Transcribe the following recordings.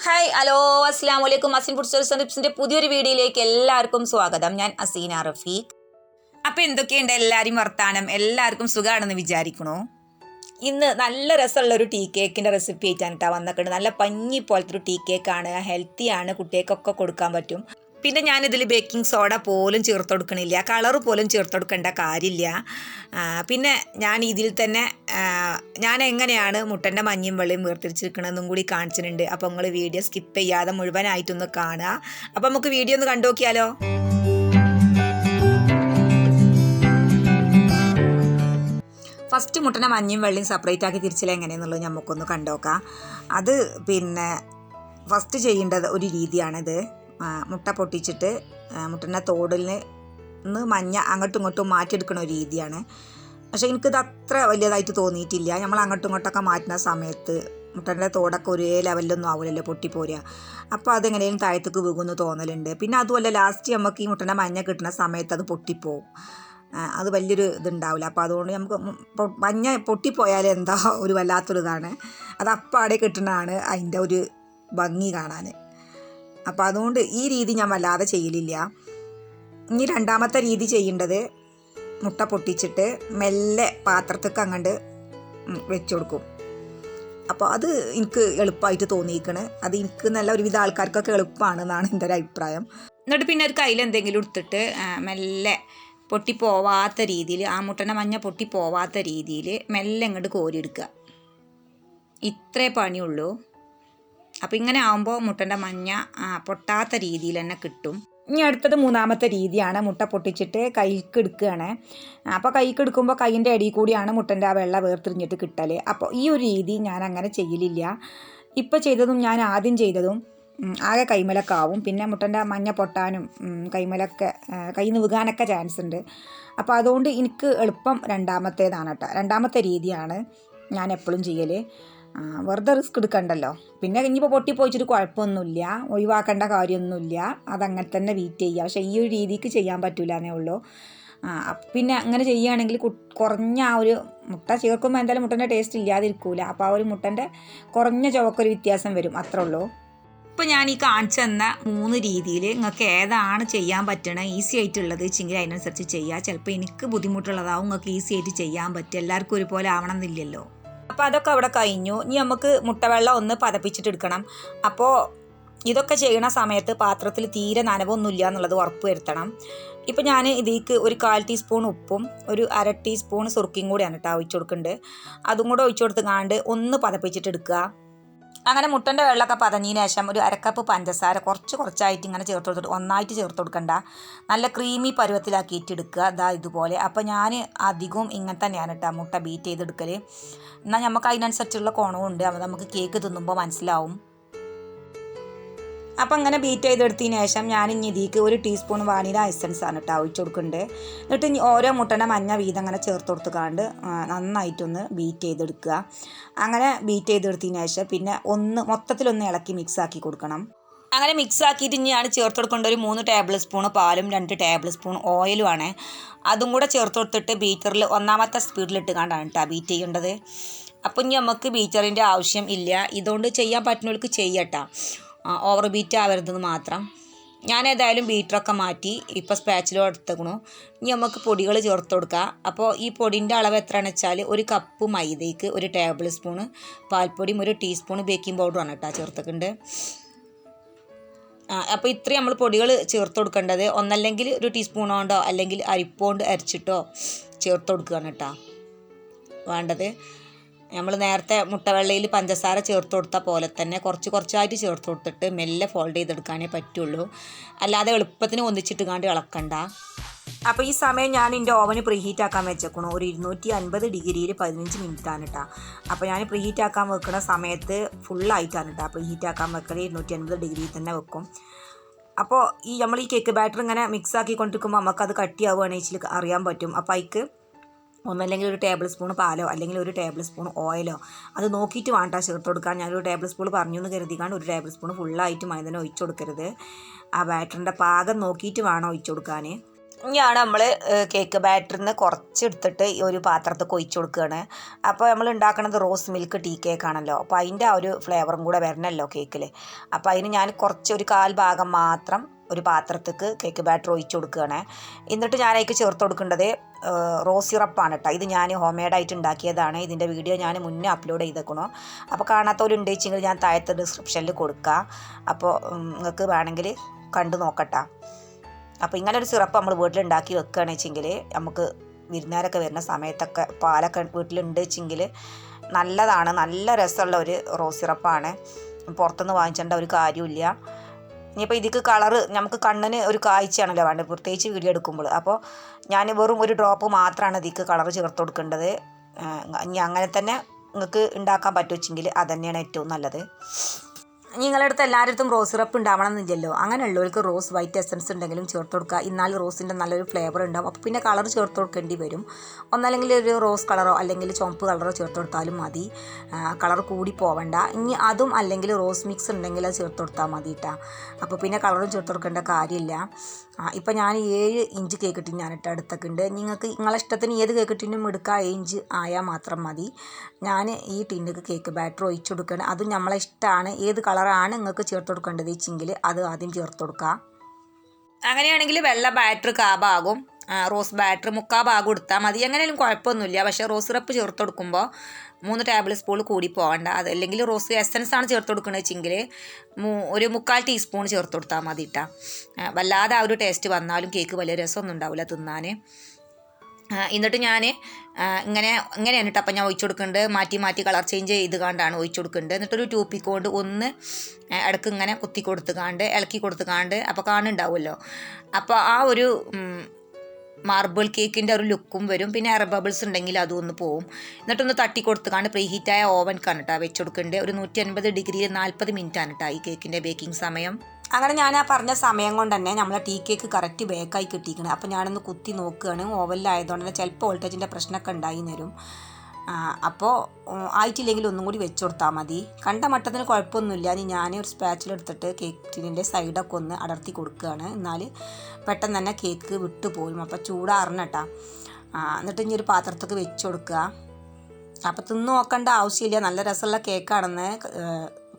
Hi hello അസ്സലാമു അലൈക്കും. Asin food stories and ടിപ്സിൻ്റെ പുതിയൊരു വീഡിയോയിലേക്ക് എല്ലാവർക്കും സ്വാഗതം. ഞാൻ അസീന റഫീഖ്. അപ്പോൾ എന്തൊക്കെയുണ്ട് എല്ലാവരും വർത്താനം? എല്ലാവർക്കും സുഖമാണെന്ന് വിചാരിക്കണു. ഇന്ന് നല്ല രസമുള്ളൊരു ടീ കേക്കിൻ്റെ റെസിപ്പി ആയിട്ടാണ് വന്നിട്ടുണ്ട്. നല്ല പഞ്ഞി പോലത്തെ ഒരു ടീ കേക്കാണ്, ഹെൽത്തിയാണ്, കുട്ടികൾക്കൊക്കെ കൊടുക്കാൻ പറ്റും. പിന്നെ ഞാനിതിൽ ബേക്കിംഗ് സോഡ പോലും ചേർത്ത് കൊടുക്കണില്ല, കളർ പോലും ചേർത്ത് കൊടുക്കേണ്ട കാര്യമില്ല. പിന്നെ ഞാൻ ഇതിൽ തന്നെ ഞാൻ എങ്ങനെയാണ് മുട്ടൻ്റെ മഞ്ഞയും വെള്ളയും വേർതിരിച്ചിരിക്കണമെന്നും കൂടി കാണിച്ചിട്ടുണ്ട്. അപ്പോൾ നിങ്ങൾ വീഡിയോ സ്കിപ്പ് ചെയ്യാതെ മുഴുവനായിട്ടൊന്ന് കാണുക. അപ്പോൾ നമുക്ക് വീഡിയോ ഒന്ന് കണ്ടു നോക്കിയാലോ. ഫസ്റ്റ് മുട്ടൻ്റെ മഞ്ഞയും വെള്ളയും സെപ്പറേറ്റ് ആക്കി തിരിച്ചില്ല എങ്ങനെയെന്നുള്ളത് നമുക്കൊന്ന് കണ്ടുനോക്കാം. അത് പിന്നെ ഫസ്റ്റ് ചെയ്യേണ്ടത് ഒരു രീതിയാണിത്. മുട്ട പൊട്ടിച്ചിട്ട് മുട്ടൻ്റെ തോടിൽ നിന്ന് മഞ്ഞ അങ്ങോട്ടും ഇങ്ങോട്ടും മാറ്റിയെടുക്കുന്ന ഒരു രീതിയാണ്. പക്ഷേ എനിക്കിത് അത്ര വലിയതായിട്ട് തോന്നിയിട്ടില്ല. നമ്മൾ അങ്ങോട്ടും ഇങ്ങോട്ടൊക്കെ മാറ്റുന്ന സമയത്ത് മുട്ടൻ്റെ തോടൊക്കെ ഒരേ ലെവലിലൊന്നും ആവില്ലല്ലോ പൊട്ടിപ്പോരുക. അപ്പോൾ അതെങ്ങനെയും താഴത്തേക്ക് വീകുമെന്ന് തോന്നലുണ്ട്. പിന്നെ അതുമല്ല ലാസ്റ്റ് നമുക്ക് ഈ മുട്ടൻ്റെ മഞ്ഞ കിട്ടുന്ന സമയത്ത് അത് പൊട്ടിപ്പോവും. അത് വലിയൊരു ഇതുണ്ടാവില്ല. അപ്പോൾ അതുകൊണ്ട് നമുക്ക് മഞ്ഞ പൊട്ടിപ്പോയാൽ എന്താ ഒരു വല്ലാത്തൊരു ഇതാണ്. അത് അപ്പാടെ കിട്ടുന്നതാണ് അതിൻ്റെ ഒരു ഭംഗി കാണാൻ. അപ്പോൾ അതുകൊണ്ട് ഈ രീതി ഞാൻ വല്ലാതെ ചെയ്യലില്ല. ഇനി രണ്ടാമത്തെ രീതി ചെയ്യേണ്ടത് മുട്ട പൊട്ടിച്ചിട്ട് മെല്ലെ പാത്രത്തേക്ക് അങ്ങോട്ട് വെച്ച് കൊടുക്കും. അപ്പോൾ അത് എനിക്ക് എളുപ്പമായിട്ട് തോന്നിയിരിക്കണ്. അത് എനിക്ക് നല്ല ഒരുവിധ ആൾക്കാർക്കൊക്കെ എളുപ്പമാണെന്നാണ് എൻ്റെ ഒരു അഭിപ്രായം. എന്നിട്ട് പിന്നെ ഒരു കയ്യിൽ എന്തെങ്കിലും എടുത്തിട്ട് മെല്ലെ പൊട്ടിപ്പോവാത്ത രീതിയിൽ, ആ മുട്ടൻ്റെ മഞ്ഞ പൊട്ടിപ്പോവാത്ത രീതിയിൽ മെല്ലെ അങ്ങോട്ട് കോരിയെടുക്കുക. ഇത്രേ പണിയുള്ളൂ. അപ്പോൾ ഇങ്ങനെ ആകുമ്പോൾ മുട്ടൻ്റെ മഞ്ഞ പൊട്ടാത്ത രീതിയിൽ തന്നെ കിട്ടും. ഇനി അടുത്തത് മൂന്നാമത്തെ രീതിയാണ്. മുട്ട പൊട്ടിച്ചിട്ട് കൈക്ക് എടുക്കുകയാണ്. അപ്പോൾ കൈക്ക് എടുക്കുമ്പോൾ കൈയിൻ്റെ അടിയിൽ കൂടിയാണ് മുട്ടൻ്റെ ആ വെള്ള വേർതിരിഞ്ഞിട്ട് കിട്ടൽ. അപ്പോൾ ഈ ഒരു രീതി ഞാൻ അങ്ങനെ ചെയ്യലില്ല. ഇപ്പോൾ ചെയ്തതും ഞാൻ ആദ്യം ചെയ്തതും ആകെ കൈമലൊക്കെ ആവും. പിന്നെ മുട്ടൻ്റെ മഞ്ഞ പൊട്ടാനും കൈമലൊക്കെ കൈ വീകാനൊക്കെ ചാൻസ് ഉണ്ട്. അപ്പോൾ അതുകൊണ്ട് എനിക്ക് എളുപ്പം രണ്ടാമത്തേതാണ് കേട്ടോ. രണ്ടാമത്തെ രീതിയാണ് ഞാൻ എപ്പോഴും ചെയ്യൽ. വെറുതെ റിസ്ക് എടുക്കണ്ടല്ലോ. പിന്നെ ഇനിയിപ്പോൾ പൊട്ടിപ്പോയിച്ചിട്ട് കുഴപ്പമൊന്നുമില്ല, ഒഴിവാക്കേണ്ട കാര്യമൊന്നുമില്ല. അതങ്ങനെ തന്നെ വെയിറ്റ് ചെയ്യുക. പക്ഷേ ഈ ഒരു രീതിക്ക് ചെയ്യാൻ പറ്റില്ല എന്നേ ഉള്ളൂ. പിന്നെ അങ്ങനെ ചെയ്യുകയാണെങ്കിൽ കുറഞ്ഞ ആ ഒരു മുട്ട ചേർക്കുമ്പോൾ എന്തായാലും മുട്ടൻ്റെ ടേസ്റ്റ് ഇല്ലാതിരിക്കില്ല. അപ്പോൾ ആ ഒരു മുട്ടൻ്റെ കുറഞ്ഞ ചുവക്കൊരു വ്യത്യാസം വരും, അത്രേ ഉള്ളൂ. ഇപ്പോൾ ഞാൻ ഈ കാണിച്ചു തന്ന 3 രീതിയിൽ നിങ്ങൾക്ക് ഏതാണ് ചെയ്യാൻ പറ്റണത് ഈസി ആയിട്ടുള്ളത് വെച്ചെങ്കിൽ അതിനനുസരിച്ച് ചെയ്യുക. ചിലപ്പോൾ എനിക്ക് ബുദ്ധിമുട്ടുള്ളതാവും, നിങ്ങൾക്ക് ഈസി ആയിട്ട് ചെയ്യാൻ പറ്റും. എല്ലാവർക്കും ഒരുപോലെ ആവണം എന്നില്ലല്ലോ. അപ്പോൾ അതൊക്കെ അവിടെ കഴിഞ്ഞു. ഇനി നമുക്ക് മുട്ടവെള്ളം ഒന്ന് പതപ്പിച്ചിട്ട് എടുക്കണം. അപ്പോൾ ഇതൊക്കെ ചെയ്യണ സമയത്ത് പാത്രത്തിൽ തീരെ നനവൊന്നുമില്ല എന്നുള്ളത് ഉറപ്പ് വരുത്തണം. ഇപ്പോൾ ഞാൻ ഇതിലേക്ക് ഒരു 1/4 ടീസ്പൂൺ ഉപ്പും ഒരു 1/2 ടീസ്പൂൺ സുറുക്കിയും കൂടിയാണ് കേട്ടോ ഒഴിച്ചു കൊടുക്കുന്നുണ്ട്. അതും കൂടെ ഒഴിച്ചു കൊടുത്തുകൊണ്ട് ഒന്ന് പതപ്പിച്ചിട്ട് എടുക്കുക. അങ്ങനെ മുട്ടൻ്റെ വെള്ളമൊക്കെ പതഞ്ഞതിന് ശേഷം ഒരു 1/2 കപ്പ് പഞ്ചസാര കുറച്ചായിട്ട് ഇങ്ങനെ ചേർത്ത് കൊടുത്തിട്ട് ഒന്നായിട്ട് ചേർത്ത് കൊടുക്കണ്ട, നല്ല ക്രീമി പരുവത്തിലാക്കിയിട്ട് എടുക്കുക. അതാ ഇതുപോലെ. അപ്പോൾ ഞാൻ അധികവും ഇങ്ങനെ തന്നെയാണ് കേട്ടോ മുട്ട ബീറ്റ് ചെയ്തെടുക്കൽ. എന്നാൽ നമുക്ക് അതിനനുസരിച്ചുള്ള കോണവും ഉണ്ട്. അപ്പോൾ നമുക്ക് കേക്ക് തിന്നുമ്പോൾ മനസ്സിലാവും. അപ്പം അങ്ങനെ ബീറ്റ് ചെയ്തെടുത്തതിന് ശേഷം ഞാൻ ഇനി ഇതിലേക്ക് 1 ടീസ്പൂൺ വാനില എസൻസ് ആണ് കേട്ടോ ഒഴിച്ചു കൊടുക്കുന്നുണ്ട്. എന്നിട്ട് ഇനി ഓരോ മുട്ടൻ്റെ മഞ്ഞ വീതം അങ്ങനെ ചേർത്ത് കൊടുത്തുകൊണ്ട് നന്നായിട്ടൊന്ന് ബീറ്റ് ചെയ്തെടുക്കുക. അങ്ങനെ ബീറ്റ് ചെയ്തെടുത്തതിന് ശേഷം പിന്നെ മൊത്തത്തിലൊന്ന് ഇളക്കി മിക്സാക്കി കൊടുക്കണം. അങ്ങനെ മിക്സാക്കിയിട്ട് ഇനിയാണ് ചേർത്ത് കൊടുക്കേണ്ട ഒരു 3 ടേബിൾ സ്പൂൺ പാലും 2 ടേബിൾ സ്പൂൺ ഓയിലുമാണ്. അതും കൂടെ ചേർത്ത് കൊടുത്തിട്ട് ബീറ്ററിൽ 1ാമത്തെ സ്പീഡിലിട്ട് കണ്ടാണ് കേട്ടോ ബീറ്റ് ചെയ്യേണ്ടത്. അപ്പോൾ ഇനി നമുക്ക് ബീറ്ററിൻ്റെ ആവശ്യം ഇല്ല. ഇതുകൊണ്ട് ചെയ്യാൻ പറ്റുന്നവർക്ക് ചെയ്യട്ടോ, ഓവർ ബീറ്റ് ആവരുതെന്ന് മാത്രം. ഞാൻ ഏതായാലും ബീറ്ററൊക്കെ മാറ്റി ഇപ്പോൾ സ്പാച്ചിലും എടുത്തേക്കണു. ഇനി നമുക്ക് പൊടികൾ ചേർത്ത് കൊടുക്കുക. അപ്പോൾ ഈ പൊടിൻ്റെ അളവ് എത്രയാണെന്ന് വെച്ചാൽ 1 കപ്പ് മൈദയ്ക്ക് 1 ടേബിൾ സ്പൂൺ പാൽപ്പൊടിയും 1 ടീസ്പൂൺ ബേക്കിംഗ് പൗഡറുമാണ് കേട്ടോ ചേർത്തിട്ടുണ്ട്. അപ്പോൾ ഇത്രയും നമ്മൾ പൊടികൾ ചേർത്ത് കൊടുക്കേണ്ടത്. ഒന്നല്ലെങ്കിൽ 1 ടീസ്പൂൺ കൊണ്ടോ അല്ലെങ്കിൽ അരിപ്പോണ്ട് അരച്ചിട്ടോ ചേർത്ത് കൊടുക്കുകയാണ് കേട്ടോ വേണ്ടത്. നമ്മൾ നേരത്തെ മുട്ടവെള്ളയിൽ പഞ്ചസാര ചേർത്ത് കൊടുത്ത പോലെ തന്നെ കുറച്ചായിട്ട് ചേർത്ത് കൊടുത്തിട്ട് മെല്ലെ ഫോൾഡ് ചെയ്തെടുക്കാനേ പറ്റുള്ളൂ. അല്ലാതെ എളുപ്പത്തിന് ഒന്നിച്ചിട്ട് കാണ്ട് ഇളക്കണ്ട. അപ്പോൾ ഈ സമയം ഞാൻ എൻ്റെ ഓവന് പ്രീഹീറ്റ് ആക്കാൻ വെച്ചേക്കണു. ഒരു 250 ഡിഗ്രിയിൽ 15 മിനിറ്റാണ് കേട്ടോ. അപ്പോൾ ഞാൻ പ്രീഹീറ്റ് ആക്കാൻ വെക്കുന്ന സമയത്ത് ഫുള്ളായിട്ടാണ് കേട്ടോ പ്രീഹീറ്റ് ആക്കാൻ വെക്കൽ. 250 ഡിഗ്രിയിൽ തന്നെ വെക്കും. അപ്പോൾ നമ്മൾ ഈ കേക്ക് ബാറ്റർ ഇങ്ങനെ മിക്സ് ആക്കിക്കൊണ്ടിരിക്കുമ്പോൾ നമുക്കത് കട്ടിയാവുകയാണെന്ന് വെച്ചാൽ അറിയാൻ പറ്റും. അപ്പോൾ അതിക്ക് ഒന്നല്ലെങ്കിൽ 1 ടേബിൾ സ്പൂൺ പാലോ അല്ലെങ്കിൽ 1 ടേബിൾ സ്പൂൺ ഓയിലോ അത് നോക്കിയിട്ട് വേണ്ട ചേർത്ത് കൊടുക്കാൻ. ഞാനൊരു ടേബിൾ സ്പൂൺ പറഞ്ഞു എന്ന് കരുതിക്കാണ്ട് 1 ടേബിൾ സ്പൂൺ ഫുള്ളായിട്ട് മൈദ ഒഴിച്ചു കൊടുക്കരുത്. ആ ബാറ്ററിൻ്റെ പാകം നോക്കിയിട്ട് വേണം ഒഴിച്ചു കൊടുക്കാൻ. ഇനിയാണ് നമ്മൾ കേക്ക് ബാറ്ററിന്ന് കുറച്ച് എടുത്തിട്ട് ഈ ഒരു പാത്രത്തിൽ ഒഴിച്ചു കൊടുക്കുകയാണ്. അപ്പോൾ നമ്മൾ ഉണ്ടാക്കുന്നത് റോസ് മിൽക്ക് ടീ കേക്കാണല്ലോ. അപ്പോൾ അതിൻ്റെ ആ ഒരു ഫ്ലേവറും കൂടെ വരണമല്ലോ കേക്കിൽ. അപ്പോൾ അതിന് ഞാൻ കുറച്ച് ഒരു 1/4 ഭാഗം മാത്രം ഒരു പാത്രത്തേക്ക് കേക്ക് ബാറ്റർ ഒഴിച്ചു കൊടുക്കുകയാണ്. എന്നിട്ട് ഞാൻ അതിലേക്ക് ചേർത്ത് കൊടുക്കേണ്ടത് റോസ് സിറപ്പാണ് കേട്ടോ. ഇത് ഞാൻ ഹോം മെയ്ഡായിട്ട് ഉണ്ടാക്കിയതാണ്. ഇതിൻ്റെ വീഡിയോ ഞാൻ മുന്നേ അപ്ലോഡ് ചെയ്തേക്കണു. അപ്പോൾ കാണാത്തവരുണ്ടെങ്കിൽ ഞാൻ താഴത്തെ ഡിസ്ക്രിപ്ഷനിൽ കൊടുക്കാം. അപ്പോൾ നിങ്ങൾക്ക് വേണമെങ്കിൽ കണ്ടു നോക്കട്ടെ. അപ്പോൾ ഇങ്ങനെ ഒരു സിറപ്പ് നമ്മൾ വീട്ടിലുണ്ടാക്കി വെക്കുകയാണെന്ന് വെച്ചെങ്കിൽ നമുക്ക് വിരുന്നുകാരൊക്കെ വരുന്ന സമയത്തൊക്കെ പാലൊക്കെ വീട്ടിലുണ്ട് വെച്ചെങ്കിൽ നല്ലതാണ്. നല്ല രസമുള്ള ഒരു റോസ് സിറപ്പാണ്. പുറത്തുനിന്ന് വാങ്ങിച്ചേണ്ട ഒരു കാര്യമില്ല. ഇനിയിപ്പോൾ ഇതിക്ക് കളറ് നമുക്ക് കണ്ണിന് ഒരു കാഴ്ചയാണല്ലോ വേണ്ടത്, പ്രത്യേകിച്ച് വീഡിയോ എടുക്കുമ്പോൾ. അപ്പോൾ ഞാൻ വെറും ഒരു ഡ്രോപ്പ് മാത്രമാണ് ഇതിക്ക് കളറ് ചേർത്ത് കൊടുക്കേണ്ടത്. ഇനി അങ്ങനെ തന്നെ നിങ്ങൾക്ക് ഉണ്ടാക്കാൻ പറ്റുമെങ്കിൽ അത് തന്നെയാണ് ഏറ്റവും നല്ലത്. നിങ്ങളുടെ അടുത്ത് എല്ലാവരുടെ റോസ് സിറപ്പ് ഉണ്ടാവണം എന്നില്ലല്ലോ. അങ്ങനെയുള്ളവർക്ക് റോസ് വൈറ്റ് എസൻസ് ഉണ്ടെങ്കിലും ചേർത്ത് കൊടുക്കുക. എന്നാൽ റോസിൻ്റെ നല്ലൊരു ഫ്ലേവർ ഉണ്ടാവും. അപ്പോൾ പിന്നെ കളർ ചേർത്ത് കൊടുക്കേണ്ടി വരും. ഒന്നല്ലെങ്കിൽ ഒരു റോസ് കളറോ അല്ലെങ്കിൽ ചുവപ്പ് കളറോ ചേർത്ത് കൊടുത്താലും മതി. കളർ കൂടി പോവണ്ട. ഇനി അതും അല്ലെങ്കിൽ റോസ് മിക്സ് ഉണ്ടെങ്കിൽ അത് ചേർത്ത് കൊടുത്താൽ മതി കേട്ടോ. അപ്പോൾ പിന്നെ കളറും ചേർത്ത് കൊടുക്കേണ്ട കാര്യമില്ല. ഇപ്പം ഞാൻ 7 ഇഞ്ച് കേക്ക് ടിൻ ഞാനിട്ട് എടുത്തൊക്കെയുണ്ട്. നിങ്ങൾക്ക് നിങ്ങളെ ഇഷ്ടത്തിന് ഏത് കേക്ക് ടിന്നും എടുക്കുക. 7 ഇഞ്ച് ആയാൽ മാത്രം മതി. ഞാൻ ഈ ടിന്നിക്ക് കേക്ക് ബാറ്റർ ഒഴിച്ചു കൊടുക്കുകയാണ്. അതും നമ്മളെ ഇഷ്ടമാണ്. ഏത് കളറാണ് നിങ്ങൾക്ക് ചേർത്ത് കൊടുക്കേണ്ടത് വെച്ചെങ്കിൽ അത് ആദ്യം ചേർത്ത് കൊടുക്കുക. അങ്ങനെയാണെങ്കിൽ വെള്ള ബാറ്റർ 1/4 ഭാഗവും റോസ് ബാറ്റർ 3/4 ഭാഗം എടുത്താൽ മതി. എങ്ങനെയാലും കുഴപ്പമൊന്നുമില്ല. പക്ഷേ റോസ് സിറപ്പ് ചേർത്ത് കൊടുക്കുമ്പോൾ 3 ടേബിൾ സ്പൂൺ കൂടി പോകണ്ട. അതല്ലെങ്കിൽ റോസ് എസൻസ് ആണ് ചേർത്ത് കൊടുക്കുന്നത് വെച്ചെങ്കിൽ ഒരു 3/4 ടീസ്പൂൺ ചേർത്ത് കൊടുത്താൽ മതി കേട്ടോ. വല്ലാതെ ആ ഒരു ടേസ്റ്റ് വന്നാലും കേക്ക് വലിയ രസമൊന്നും ഉണ്ടാവില്ല തിന്നാൻ. എന്നിട്ട് ഞാൻ ഇങ്ങനെയാണ് കേട്ടോ. അപ്പം ഞാൻ ഒഴിച്ചു കൊടുക്കുന്നുണ്ട്. മാറ്റി കളർ ചേഞ്ച് ചെയ്ത് കണ്ടാണ് ഒഴിച്ചു കൊടുക്കുന്നുണ്ട്. എന്നിട്ടൊരു ടൂപ്പിക്ക് കൊണ്ട് ഒന്ന് ഇടയ്ക്ക് ഇങ്ങനെ കുത്തി കൊടുത്തുകാണ്ട് ഇളക്കി കൊടുത്തുകാണ്ട് അപ്പോൾ കാണുന്നുണ്ടാവുമല്ലോ. അപ്പോൾ ആ ഒരു മാർബിൾ കേക്കിൻ്റെ ഒരു ലുക്കും വരും. പിന്നെ എയർ ബബിൾസ് ഉണ്ടെങ്കിൽ അതും ഒന്ന് പോവും. എന്നിട്ടൊന്ന് തട്ടി കൊടുത്തുകാണ്ട് പ്രീ ഹീറ്റായ ഓവൻക്കാണ് കേട്ടോ വെച്ച് കൊടുക്കേണ്ടത്. ഒരു 150 ഡിഗ്രിയിൽ 40 മിനിറ്റാണ് കേട്ടോ ഈ കേക്കിൻ്റെ ബേക്കിംഗ് സമയം. അങ്ങനെ ഞാൻ ആ പറഞ്ഞ സമയം കൊണ്ട് തന്നെ നമ്മളെ ടീ കേക്ക് കറക്റ്റ് ബേക്കായി കിട്ടിയിരിക്കണം. അപ്പോൾ ഞാനൊന്ന് കുത്തി നോക്കുകയാണ്. ഓവനിലായതുകൊണ്ട് തന്നെ ചിലപ്പോൾ വോൾട്ടേജിൻ്റെ പ്രശ്നമൊക്കെ ഉണ്ടായി തരും. അപ്പോൾ ആയിട്ടില്ലെങ്കിൽ ഒന്നും കൂടി വെച്ച് കൊടുത്താൽ മതി. കണ്ട മട്ടത്തിന് കുഴപ്പമൊന്നുമില്ല. ഞാൻ ഒരു സ്പാച്ചിലെടുത്തിട്ട് കേക്ക് ടിന്നിൻ്റെ സൈഡൊക്കെ ഒന്ന് അടർത്തി കൊടുക്കുകയാണ്. എന്നാൽ പെട്ടെന്ന് തന്നെ കേക്ക് വിട്ടു പോരും. അപ്പോൾ ചൂടാറണം കേട്ടോ. എന്നിട്ട് ഇനി ഒരു പാത്രത്തേക്ക് വെച്ച് കൊടുക്കുക. അപ്പോൾ തിന്ന് നോക്കേണ്ട ആവശ്യമില്ല. നല്ല രസമുള്ള കേക്കാണെന്ന്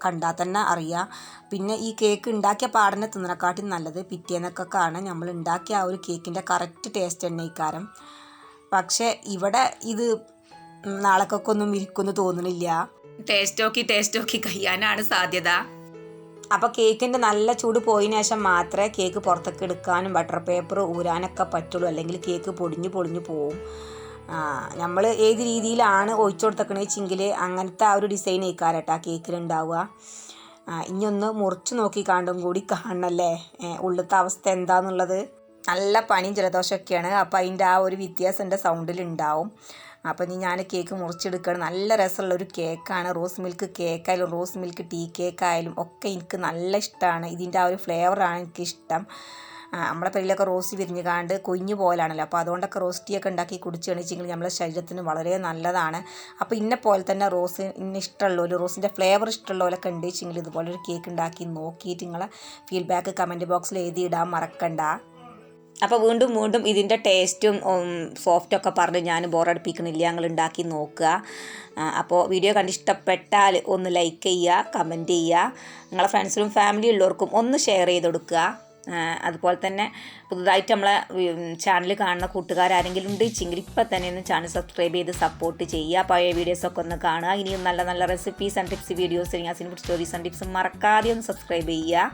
കണ്ടാൽ തന്നെ അറിയാം. പിന്നെ ഈ കേക്ക് ഉണ്ടാക്കിയ പാടനെ തിന്നണക്കാട്ടി നല്ലത് പിറ്റേന്നൊക്കെയാണ് നമ്മൾ ഉണ്ടാക്കിയ ആ ഒരു കേക്കിൻ്റെ കറക്റ്റ് ടേസ്റ്റ് തന്നെ ഇക്കാരം. പക്ഷേ ഇവിടെ ഇത് നാളേക്കൊക്കെ ഒന്നും ഇരിക്കുമെന്ന് തോന്നുന്നില്ല. ടേസ്റ്റ് നോക്കി കഴിയാനാണ് സാധ്യത. അപ്പോൾ കേക്കിൻ്റെ നല്ല ചൂട് പോയതിനു ശേഷം മാത്രമേ കേക്ക് പുറത്തേക്ക് എടുക്കാനും ബട്ടർ പേപ്പർ ഊരാനൊക്കെ പറ്റുള്ളൂ. അല്ലെങ്കിൽ കേക്ക് പൊടിഞ്ഞു പോവും. നമ്മൾ ഏത് രീതിയിലാണ് ഒഴിച്ചു കൊടുത്തേക്കണേ വെച്ചെങ്കിൽ അങ്ങനത്തെ ആ ഒരു ഡിസൈൻ ആയിക്കാരട്ടാ കേക്കിലുണ്ടാവുക. ഇനിയൊന്ന് മുറിച്ച് നോക്കി കണ്ടും കൂടി കാണണല്ലേ ഉള്ളിലത്തെ അവസ്ഥ എന്താണെന്നുള്ളത്. നല്ല പനിയും ജലദോഷമൊക്കെയാണ്. അപ്പോൾ അതിൻ്റെ ആ ഒരു വ്യത്യാസം എൻ്റെ സൗണ്ടിലുണ്ടാവും. അപ്പോൾ ഇനി ഞാൻ കേക്ക് മുറിച്ചെടുക്കുകയാണ്. നല്ല രസമുള്ളൊരു കേക്കാണ്. റോസ് മിൽക്ക് കേക്കായാലും റോസ് മിൽക്ക് ടീ കേക്കായാലും ഒക്കെ എനിക്ക് നല്ല ഇഷ്ടമാണ്. ഇതിൻ്റെ ആ ഒരു ഫ്ലേവറാണ് എനിക്കിഷ്ടം. നമ്മളെ പെരിലൊക്കെ റോസ്റ്റ് വിരിഞ്ഞ് കാണ്ട് കൊഞ്ഞു പോലാണല്ലോ. അപ്പോൾ അതുകൊണ്ടൊക്കെ റോസ്റ്റ് ടീയൊക്കെ ഉണ്ടാക്കി കുടിക്കുകയാണെന്നുവെച്ചെങ്കിൽ നമ്മുടെ ശരീരത്തിന് വളരെ നല്ലതാണ്. അപ്പോൾ ഇന്നെ പോലെ തന്നെ ഇഷ്ടമുള്ളവർ റോസിൻ്റെ ഫ്ലേവർ ഇഷ്ടമുള്ളവരൊക്കെ ഉണ്ട് വെച്ചെങ്കിൽ ഇതുപോലൊരു കേക്ക് ഉണ്ടാക്കി നോക്കിയിട്ട് നിങ്ങളെ ഫീഡ്ബാക്ക് കമൻറ്റ് ബോക്സിൽ എഴുതിയിടാൻ മറക്കണ്ട. അപ്പോൾ വീണ്ടും ഇതിൻ്റെ ടേസ്റ്റും സോഫ്റ്റൊക്കെ പറഞ്ഞ് ഞാൻ ബോറടിപ്പിക്കണില്ല. ഞങ്ങൾ ഉണ്ടാക്കി നോക്കുക. അപ്പോൾ വീഡിയോ കണ്ട് ഇഷ്ടപ്പെട്ടാൽ ഒന്ന് ലൈക്ക് ചെയ്യുക, കമൻറ്റ് ചെയ്യുക. നിങ്ങളെ ഫ്രണ്ട്സിനും ഫാമിലി ഉള്ളവർക്കും ഒന്ന് ഷെയർ ചെയ്ത് കൊടുക്കുക. അതുപോലെ തന്നെ പുതുതായിട്ട് നമ്മളെ ചാനൽ കാണുന്ന കൂട്ടുകാരെങ്കിലും ഉണ്ട് വെച്ചെങ്കിൽ ഇപ്പം തന്നെ ഒന്ന് ചാനൽ സബ്സ്ക്രൈബ് ചെയ്ത് സപ്പോർട്ട് ചെയ്യുക. പഴയ വീഡിയോസൊക്കെ ഒന്ന് കാണുക. ഇനിയും നല്ല recipes and tips videos food stories and ടിപ്സും മറക്കാതെ ഒന്ന് സബ്സ്ക്രൈബ് ചെയ്യുക.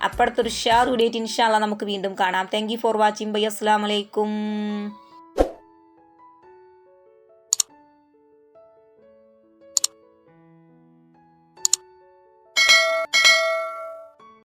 അപ്പോഴത്തെ ഒരു ഷെയർ വീഡിയോ ഇൻഷാ അല്ലാഹ് നമുക്ക് വീണ്ടും കാണാം. Thank you for watching. Bye. അസ്സലാമു അലൈക്കും.